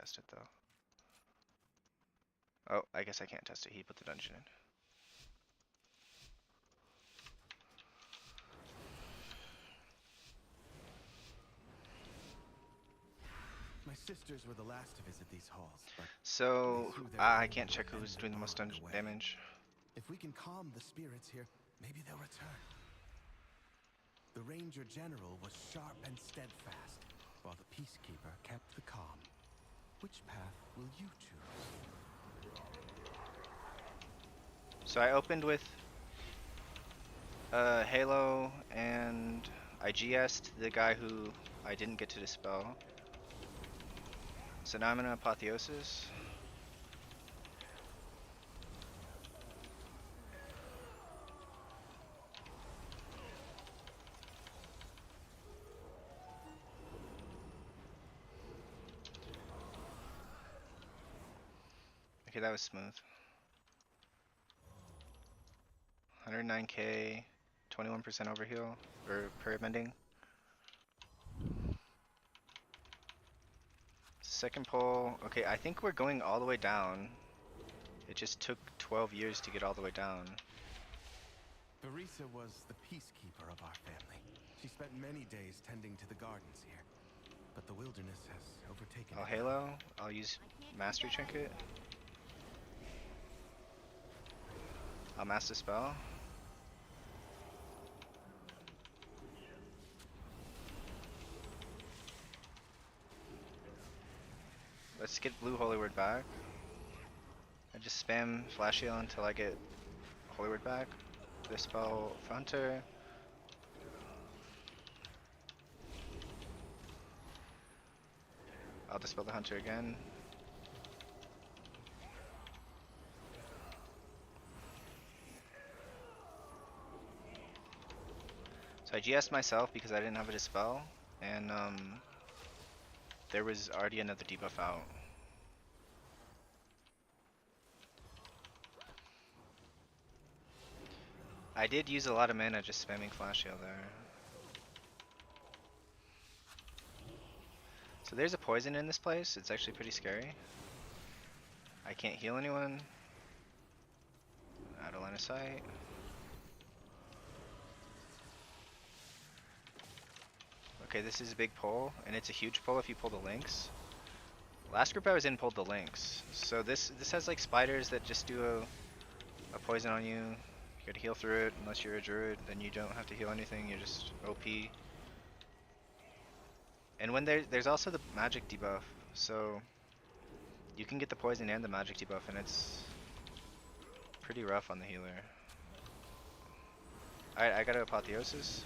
test it though. Oh, I guess I can't test it. He put the dungeon in. My sisters were the last to visit these halls, but So I can't check who's doing the most damage. if we can calm the spirits here, maybe they'll return. The Ranger General was sharp and steadfast, while the Peacekeeper kept the calm. Which path will you choose? So I opened with Halo, and I GS'd the guy who I didn't get to dispel. So now I'm in Apotheosis. Okay, that was smooth. 109k, 21% overheal, or per mending. Second pull. Okay, I think we're going all the way down. It just took 12 years to get all the way down. Barisa was the peacekeeper of our family. She spent many days tending to the gardens here, but the wilderness has overtaken I'll it. Halo. I'll use Mastery Trinket. I'll Master Spell. Let's get Blue Holy Word back. I just spam Flash Heal until I get Holy Word back. Dispel for Hunter. I'll dispel the Hunter again. So I GS'd myself because I didn't have a dispel, and there was already another debuff out. I did use a lot of mana just spamming Flash Heal there. So there's a poison in this place. It's actually pretty scary. I can't heal anyone. Out of line of sight. Okay, this is a big pull, and it's a huge pull if you pull the Lynx. Last group I was in pulled the Lynx. So this has like spiders that just do a poison on you. You gotta heal through it unless you're a druid, then you don't have to heal anything, you're just OP. And when there's also the magic debuff, so you can get the poison and the magic debuff, and it's pretty rough on the healer. Alright, I got an Apotheosis.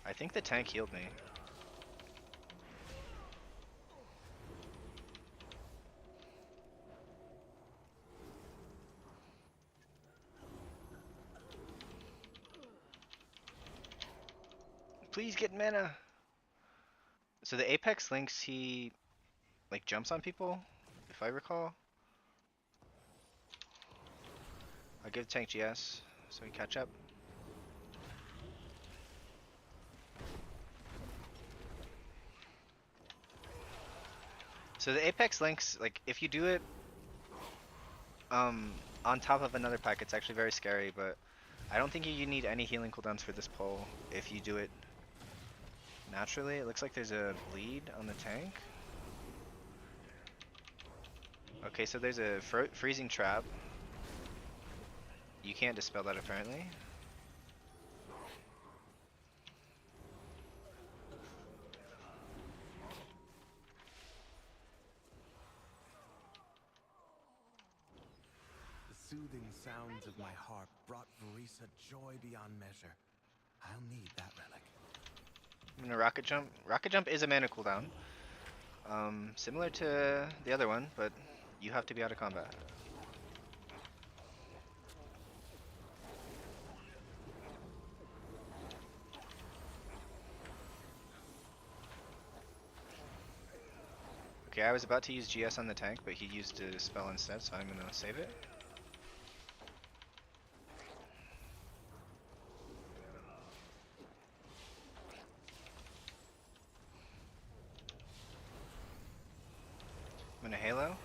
I think the tank healed me. Please get mana! So the Apex Lynx, he like jumps on people, if I recall. I'll give tank GS so we catch up. So the Apex Lynx, like if you do it on top of another pack, it's actually very scary, but I don't think you need any healing cooldowns for this pull if you do it naturally. It looks like there's a bleed on the tank. Okay, so there's a freezing trap. You can't dispel that apparently. The soothing sounds of my harp brought Barisa joy beyond measure. I'll need that relic. I'm gonna rocket jump. Rocket jump is a mana cooldown. Similar to the other one, but you have to be out of combat. Okay, I was about to use GS on the tank, but he used a spell instead, so I'm gonna save it. I'm gonna Halo.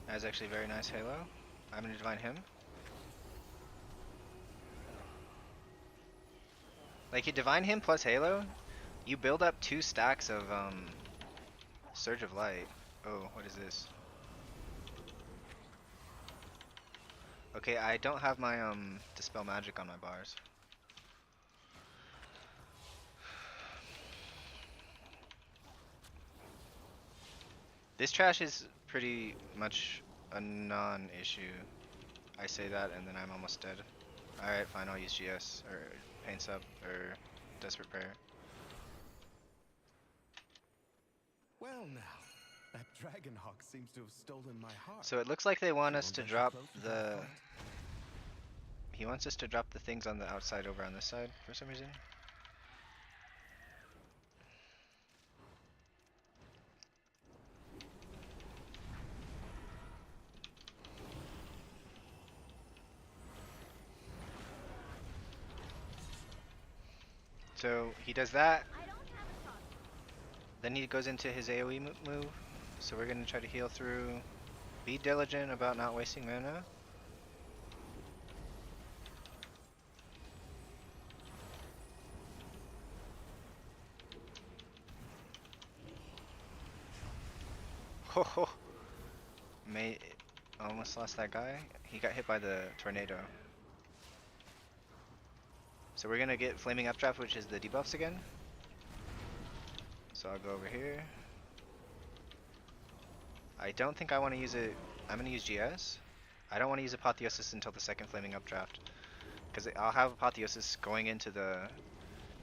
That's actually a very nice Halo. I'm gonna Divine him. Like, you Divine him plus Halo, you build up 2 stacks of Surge of Light. Oh, what is this? Okay, I don't have my Dispel Magic on my bars. This trash is pretty much a non-issue. I say that and then I'm almost dead. Alright, fine, I'll use GS, or Pain Sub, or Desperate Prayer. Well now, that dragonhawk seems to have stolen my heart. So it looks like they want She us won't to let you drop close to the... that point. He wants us to drop the things on the outside over on this side for some reason. So he does that, then he goes into his AoE move, so we're going to try to heal through. Be diligent about not wasting mana. Ho ho! Almost lost that guy. He got hit by the tornado. So we're gonna get Flaming Updraft, which is the debuffs again. So I'll go over here. I don't think I want to use it. I'm gonna use GS. I don't want to use Apotheosis until the second Flaming Updraft, because I'll have Apotheosis going into the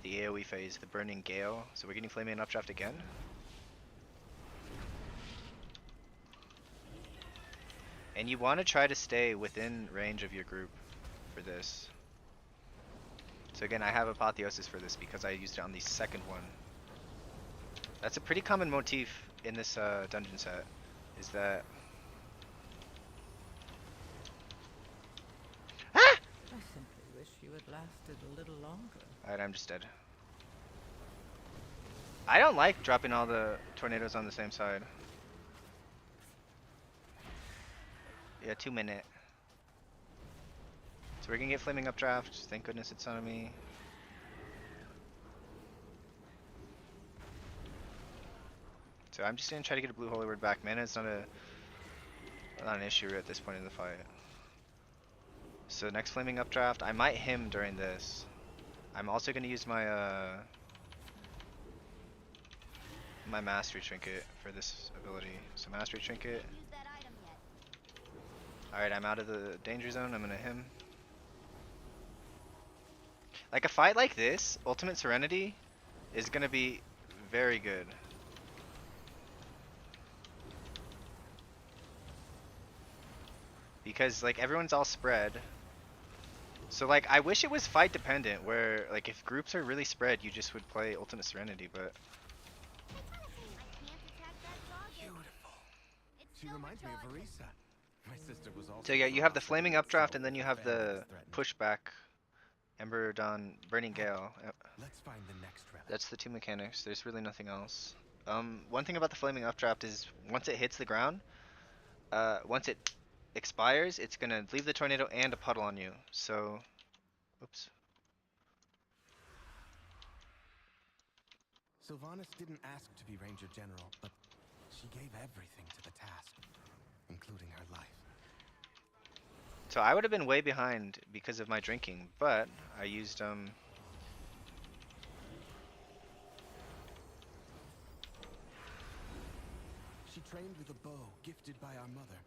AoE phase, the Burning Gale. So we're getting Flaming Updraft again. And you want to try to stay within range of your group for this. So again, I have Apotheosis for this because I used it on the second one. That's a pretty common motif in this dungeon set, is that... Ah! I simply wish you had lasted a little longer. Alright, I'm just dead. I don't like dropping all the tornadoes on the same side. Yeah, 2 minute. So we're gonna get Flaming Updraft. Thank goodness it's on me. So I'm just gonna try to get a blue holy word back. Mana is not an issue at this point in the fight. So next Flaming Updraft, I might him during this. I'm also gonna use my my Mastery Trinket for this ability. So Mastery Trinket. Alright, I'm out of the danger zone. I'm gonna him. Like a fight like this, Ultimate Serenity is gonna be very good. Because like everyone's all spread. So like I wish it was fight dependent, where like if groups are really spread you just would play Ultimate Serenity, but Beautiful. She reminds me of Arisa. My sister was also. so yeah, you have the Flaming Updraft and then you have the pushback Ember Dawn Burning Gale. Let's find the next relic. That's the 2 mechanics. There's really nothing else. One thing about the Flaming Updraft is once it hits the ground, once it expires, it's gonna leave the tornado and a puddle on you. So, oops. Sylvanas didn't ask to be Ranger General, but she gave everything to the task, including her life. So I would have been way behind because of my drinking, but I used She trained with a bow gifted by our mother.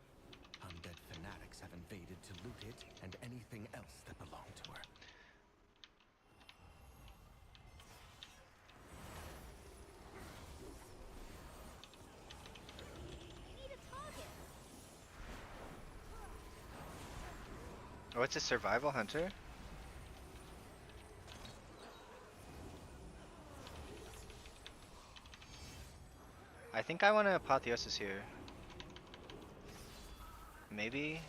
Undead fanatics have invaded to loot it and anything else that belonged to her. Oh, it's a survival hunter? I think I want to Apotheosis here. Maybe?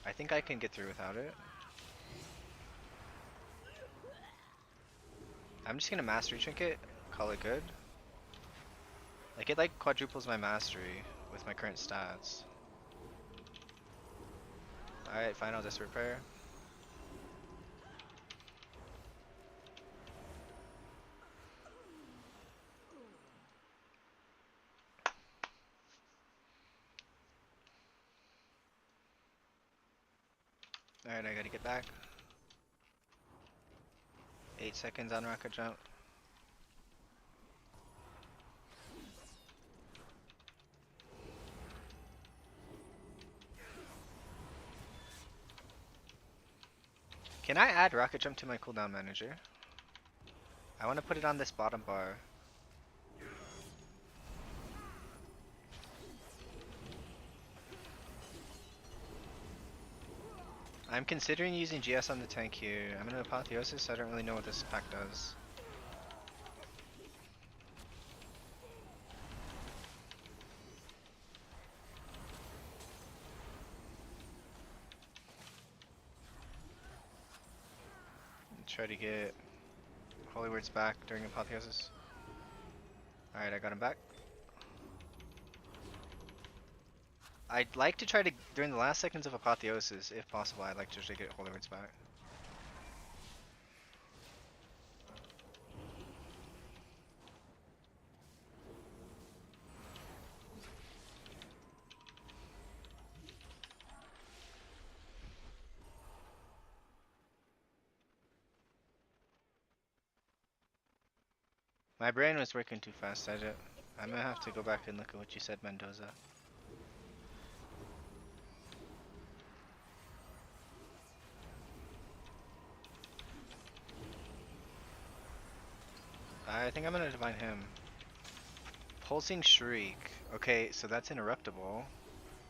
I think I can get through without it. I'm just gonna Mastery Trinket, call it good. Like it like quadruples my mastery with my current stats. Alright, fine, I'll just repair. Alright, I gotta get back. 8 seconds on rocket jump. Can I add rocket jump to my cooldown manager? I want to put it on this bottom bar. I'm considering using GS on the tank here. I'm in Apotheosis, so I don't really know what this pack does. Try to get Holy Words back during Apotheosis. Alright, I got him back. I'd like to try to, during the last seconds of Apotheosis, if possible, I'd like to try to get Holy Words back. My brain was working too fast. I'm gonna have to go back and look at what you said, Mendoza. I think I'm gonna divine him. Pulsing Shriek. Okay, so that's interruptible.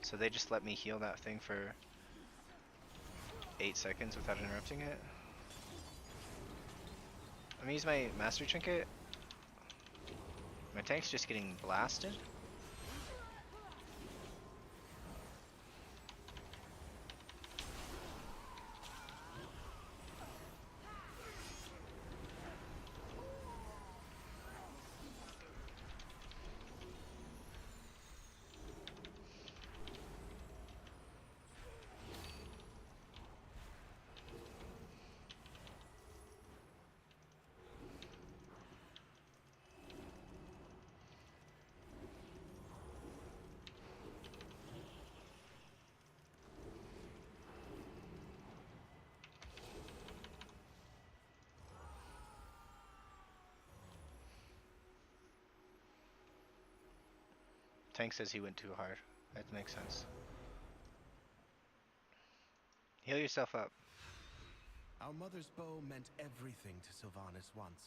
So they just let me heal that thing for 8 seconds without interrupting it. I'm gonna use my Mastery Trinket. My tank's just getting blasted. Tank says he went too hard. That makes sense. Heal yourself up. Our mother's bow meant everything to Sylvanas once.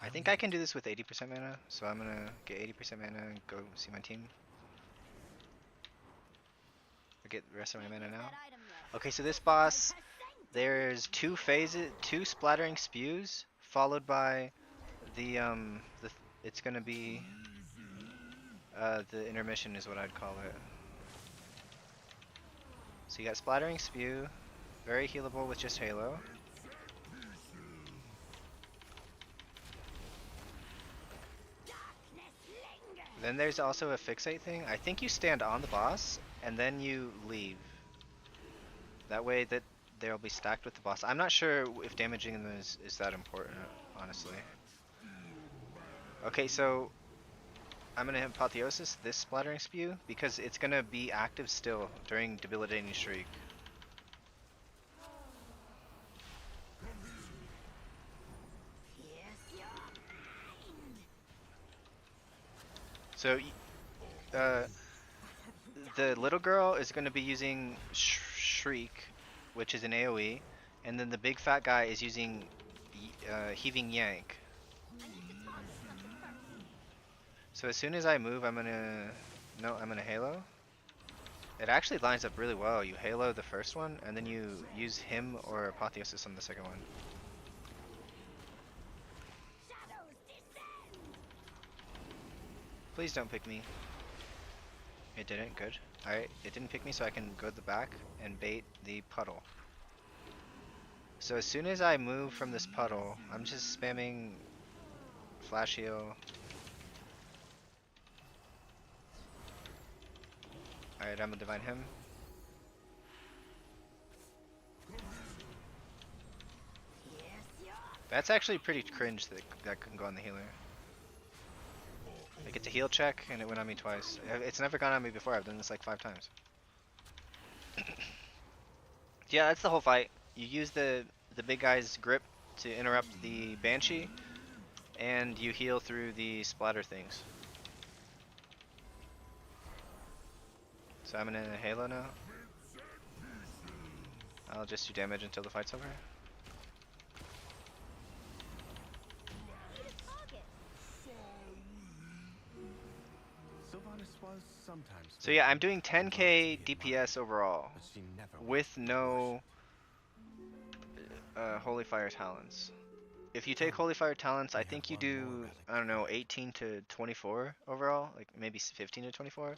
I think I can do this with 80% mana, so I'm gonna get 80% mana and go see my team. I get the rest of my mana now. Okay, so this boss, there's 2 phases, 2 splattering spews, followed by the it's gonna be the intermission is what I'd call it. So you got splattering spew, very healable with just Halo. Then there's also a fixate thing. I think you stand on the boss and then you leave. That way that they'll be stacked with the boss. I'm not sure if damaging them is that important, honestly. Okay, so I'm gonna have Apotheosis, this splattering spew, because it's gonna be active still during debilitating shriek. So the little girl is gonna be using Shriek, which is an AoE, and then the big fat guy is using Heaving Yank. So as soon as I move, I'm gonna Halo. It actually lines up really well. You Halo the first one, and then you use him or Apotheosis on the second one. Please don't pick me. It didn't, good. Alright, it didn't pick me, so I can go to the back and bait the puddle. So as soon as I move from this puddle, I'm just spamming Flash Heal. Alright, I'm gonna divine him. That's actually pretty cringe that that can go on the healer. Like it's a heal check and it went on me twice. It's never gone on me before. I've done this like 5 times. Yeah, that's the whole fight. You use the big guy's grip to interrupt the banshee, and you heal through the splatter things. So I'm in a halo now. I'll just do damage until the fight's over. So yeah, I'm doing 10k DPS overall with no Holy Fire talents. If you take Holy Fire talents, I think you do, I don't know, 18 to 24 overall, like maybe 15 to 24.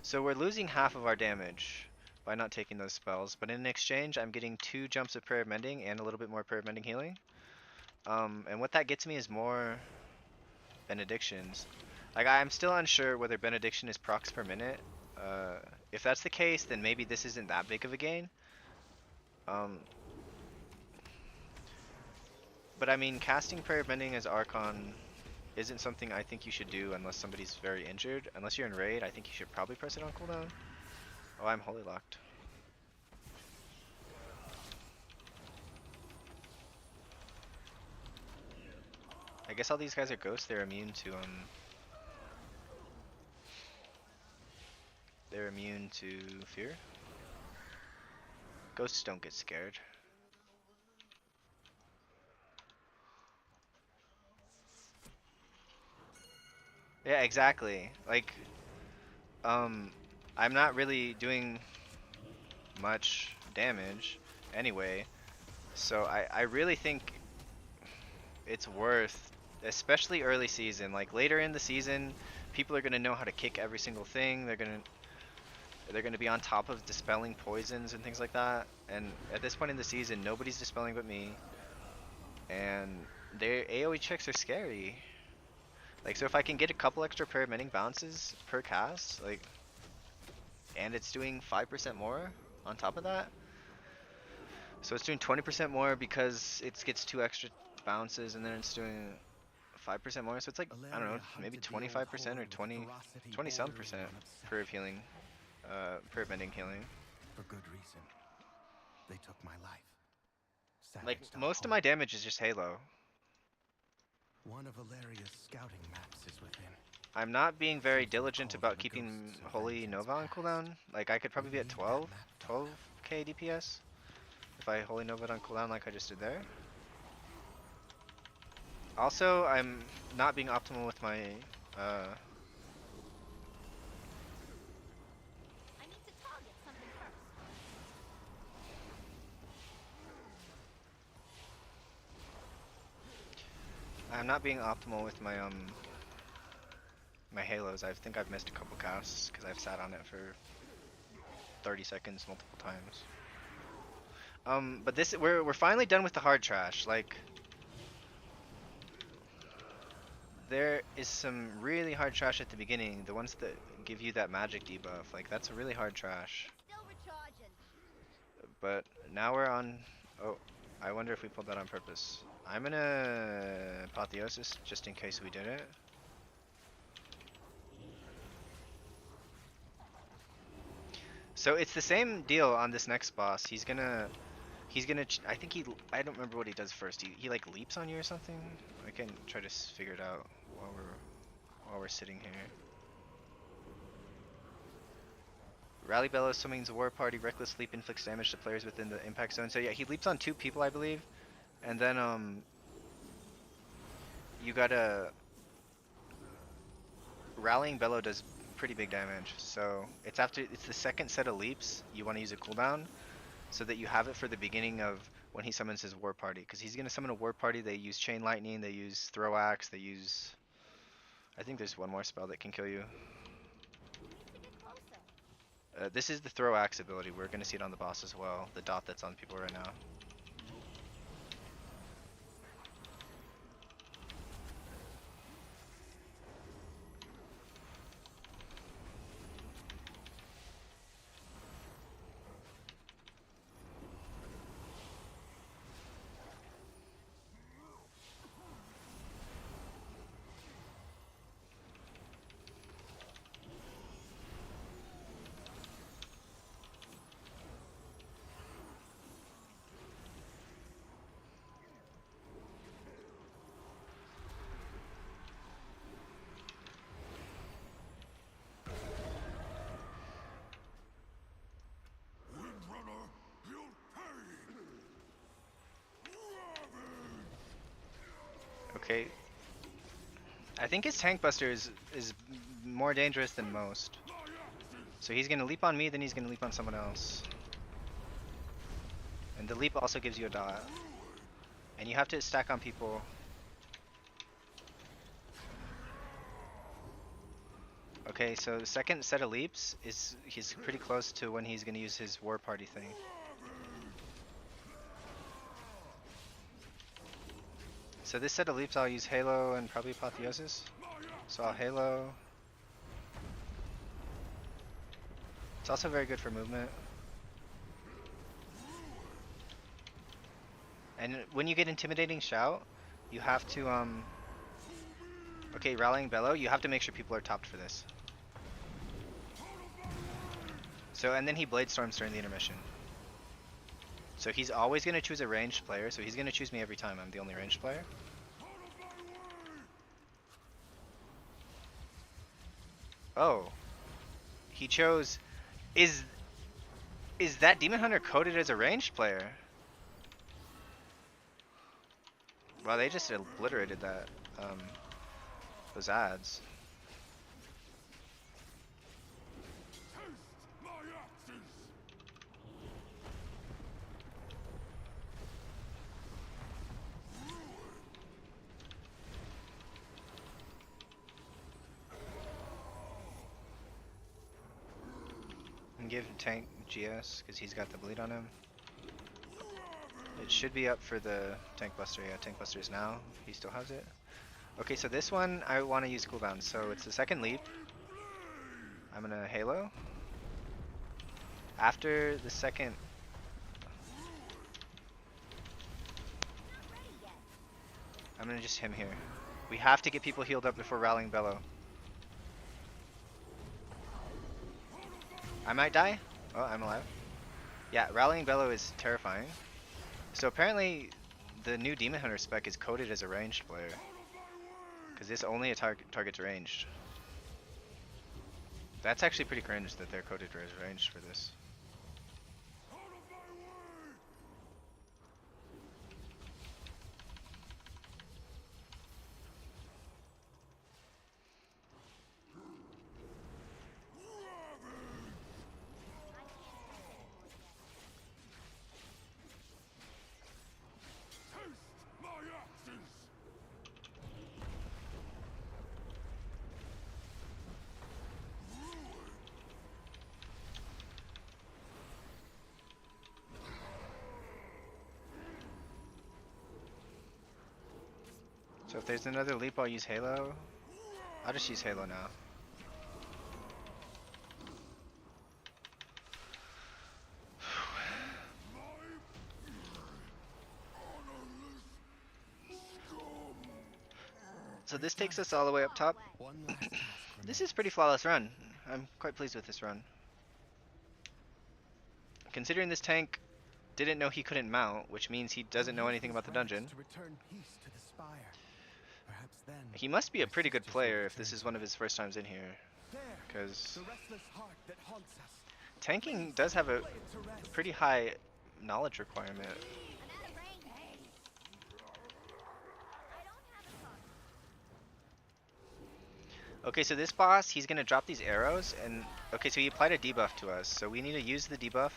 So we're losing half of our damage by not taking those spells, but in exchange, I'm getting 2 jumps of Prayer of Mending and a little bit more Prayer of Mending healing. And what that gets me is more benedictions. Like I'm still unsure whether benediction is procs per minute. If that's the case, then maybe this isn't that big of a gain. But I mean, casting Prayer of Mending as Archon isn't something I think you should do unless somebody's very injured. Unless you're in raid, I think you should probably press it on cooldown. Oh, I'm holy locked. I guess all these guys are ghosts. They're immune to fear. Ghosts don't get scared. Yeah, exactly. Like, I'm not really doing much damage anyway, so I really think it's worth, especially early season. Like later in the season, people are gonna know how to kick every single thing. They're gonna be on top of dispelling poisons and things like that. And at this point in the season, nobody's dispelling but me, and their AoE checks are scary. Like, so if I can get a couple extra Prayer of Mending bounces per cast, like, and it's doing 5% more on top of that. So it's doing 20% more because it gets 2 extra bounces, and then it's doing 5% more. So it's like, I don't know, maybe 25% or 20 some percent prayer of healing, prayer of mending healing. For good reason. They took my life. Like most of my damage is just Halo. One of Valeria's scouting maps is within. I'm not being very diligent about keeping Holy Nova on cooldown. Like I could probably be at 12k DPS if I Holy Nova on cooldown like I just did there. Also, I'm not being optimal with my I'm not being optimal with my my halos. I think I've missed a couple casts because I've sat on it for 30 seconds multiple times. But this we're finally done with the hard trash. Like there is some really hard trash at the beginning, the ones that give you that magic debuff. Like that's a really hard trash. But now we're on. Oh, I wonder if we pulled that on purpose. I'm gonna Apotheosis just in case we did it. So it's the same deal on this next boss. He's gonna I think I don't remember what he does first. He like leaps on you or something. I can try to figure it out while we're sitting here. Rally Bellows summons a war party. Reckless leap inflicts damage to players within the impact zone. So yeah, he leaps on 2 people, I believe, and then you gotta Rallying Bellow does pretty big damage. So it's the second set of leaps. You want to use a cooldown so that you have it for the beginning of when he summons his war party, because he's gonna summon a war party. They use chain lightning. They use throw axe. They use. I think there's one more spell that can kill you. This is the throw axe ability. We're gonna see it on the boss as well. The dot that's on people right now. Okay. I think his tank buster is more dangerous than most. So he's gonna leap on me, then he's gonna leap on someone else. And the leap also gives you a dot. And you have to stack on people. Okay, so the second set of leaps is he's pretty close to when he's gonna use his war party thing. So this set of leaps I'll use Halo and probably Apotheosis. So I'll Halo. It's also very good for movement. And when you get Intimidating Shout, you have to okay, Rallying Bellow, you have to make sure people are topped for this. So, and then he Blade Storms during the intermission. So he's always going to choose a ranged player, so he's going to choose me every time. I'm the only ranged player. Oh. He chose... Is that Demon Hunter coded as a ranged player? Wow, they just obliterated that, those ads. And give tank GS because he's got the bleed on him. It should be up for the tank buster. Yeah, tank buster's now. He still has it. Okay, so this one I want to use cooldown. So it's the second leap. I'm gonna Halo. After the second. I'm gonna just him here. We have to get people healed up before Rallying Bellow. I might die. Oh, I'm alive. Yeah, Rallying Bellow is terrifying. So apparently the new Demon Hunter spec is coded as a ranged player. Because this only targets ranged. That's actually pretty cringe that they're coded as ranged for this. So if there's another leap, I'll use Halo. I'll just use Halo now. So this takes us all the way up top. This is a pretty flawless run. I'm quite pleased with this run. Considering this tank didn't know he couldn't mount, which means he doesn't know anything about the dungeon. He must be a pretty good player if this is one of his first times in here. Because tanking does have a pretty high knowledge requirement. Okay, so this boss, he's going to drop these arrows, and okay, so he applied a debuff to us, so we need to use the debuff.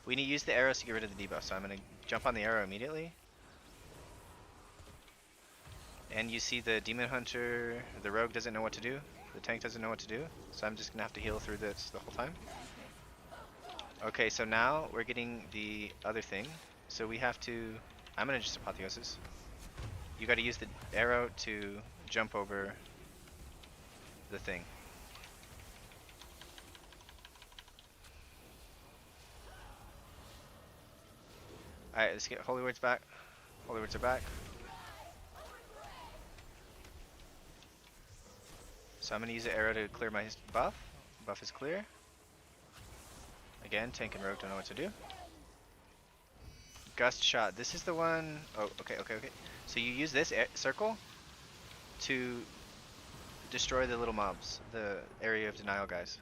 We need to use the arrows to get rid of the debuff, so I'm going to jump on the arrow immediately. And you see the Demon Hunter, the Rogue doesn't know what to do, the tank doesn't know what to do, so I'm just going to have to heal through this the whole time. Okay, so now we're getting the other thing, so we have to, I'm going to just Apotheosis. You got to use the arrow to jump over the thing. Alright, let's get Holy Words back. Holy Words are back. So I'm going to use the arrow to clear my buff. Buff is clear. Again, tank and rogue don't know what to do. Gust shot. This is the one. Oh, okay. So you use this circle to destroy the little mobs, the area of denial guys,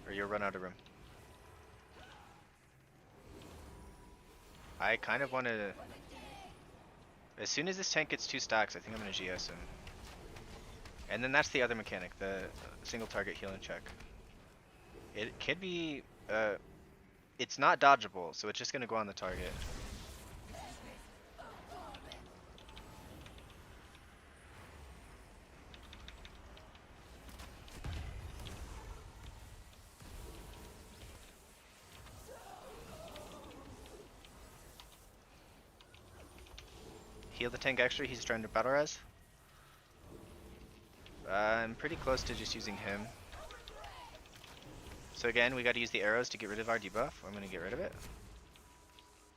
or you'll run out of room. I kind of want to As soon as this tank gets 2 stacks, I think I'm gonna GS him. And then that's the other mechanic, the single target heal and check. It could be, it's not dodgeable, so it's just gonna go on the target. Heal the tank extra, he's trying to battle res. I'm pretty close to just using him. So again, we gotta use the arrows to get rid of our debuff. I'm gonna get rid of it.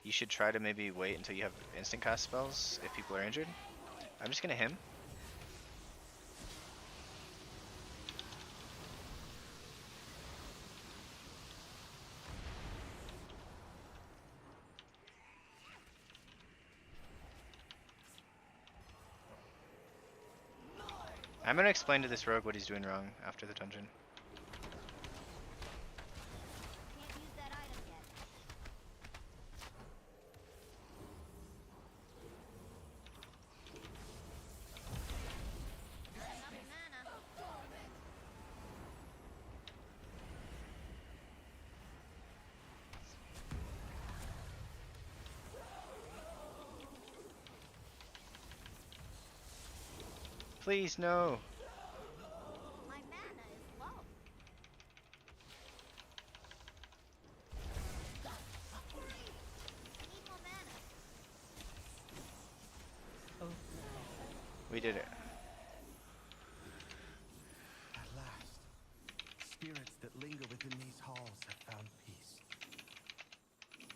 You should try to maybe wait until you have instant cast spells if people are injured. I'm just gonna him. I'm gonna explain to this rogue what he's doing wrong after the dungeon. Can't use that item yet. Not enough mana. Please, no. My mana is low. I need more mana. Oh, We did it. At last, spirits that linger within these halls have found peace.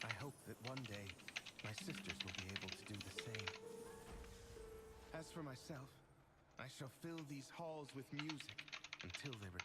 I hope that one day my sisters will be able to do the same. As for myself, I shall fill these halls with music until they return.